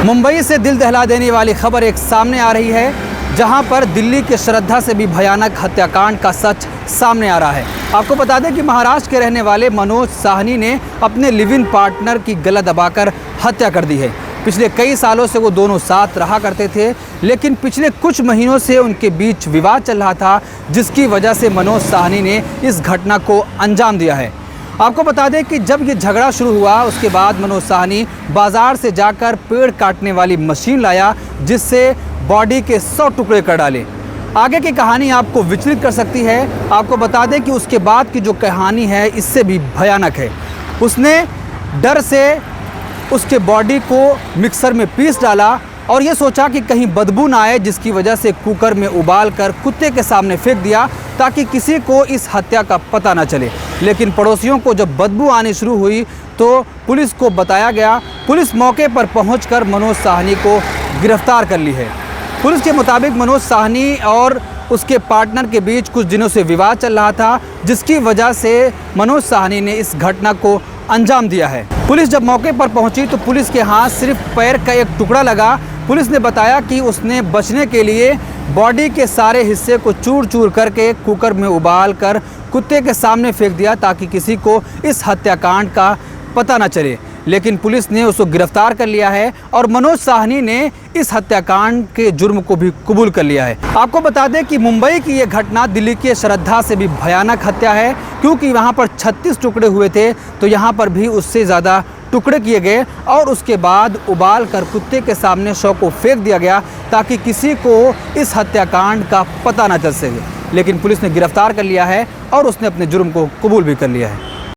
मुंबई से दिल दहला देने वाली खबर एक सामने आ रही है, जहां पर दिल्ली के श्रद्धा से भी भयानक हत्याकांड का सच सामने आ रहा है। आपको बता दें कि महाराष्ट्र के रहने वाले मनोज साहनी ने अपने लिव इन पार्टनर की गला दबाकर हत्या कर दी है। पिछले कई सालों से वो दोनों साथ रहा करते थे, लेकिन पिछले कुछ महीनों से उनके बीच विवाद चल रहा था, जिसकी वजह से मनोज साहनी ने इस घटना को अंजाम दिया है। आपको बता दें कि जब ये झगड़ा शुरू हुआ, उसके बाद मनोज साहनी बाजार से जाकर पेड़ काटने वाली मशीन लाया, जिससे बॉडी के 100 टुकड़े कर डाले। आगे की कहानी आपको विचलित कर सकती है। आपको बता दें कि उसके बाद की जो कहानी है इससे भी भयानक है। उसने डर से उसके बॉडी को मिक्सर में पीस डाला और ये सोचा कि कहीं बदबू ना आए, जिसकी वजह से कुकर में उबाल कर कुत्ते के सामने फेंक दिया ताकि किसी को इस हत्या का पता ना चले। लेकिन पड़ोसियों को जब बदबू आनी शुरू हुई तो पुलिस को बताया गया। पुलिस मौके पर पहुंचकर मनोज साहनी को गिरफ्तार कर ली है। पुलिस के मुताबिक मनोज साहनी और उसके पार्टनर के बीच कुछ दिनों से विवाद चल रहा था, जिसकी वजह से मनोज साहनी ने इस घटना को अंजाम दिया है। पुलिस जब मौके पर पहुंची तो पुलिस के हाथ सिर्फ पैर का एक टुकड़ा लगा। पुलिस ने बताया कि उसने बचने के लिए बॉडी के सारे हिस्से को चूर चूर करके कुकर में उबाल कर कुत्ते के सामने फेंक दिया ताकि किसी को इस हत्याकांड का पता न चले। लेकिन पुलिस ने उसको गिरफ्तार कर लिया है और मनोज साहनी ने इस हत्याकांड के जुर्म को भी कबूल कर लिया है। आपको बता दें कि मुंबई की ये घटना दिल्ली के श्रद्धा से भी भयानक हत्या है, क्योंकि वहाँ पर 36 टुकड़े हुए थे, तो यहाँ पर भी उससे ज़्यादा टुकड़े किए गए और उसके बाद उबाल कर कुत्ते के सामने शव को फेंक दिया गया ताकि किसी को इस हत्याकांड का पता न चल सके। लेकिन पुलिस ने गिरफ्तार कर लिया है और उसने अपने जुर्म को कबूल भी कर लिया है।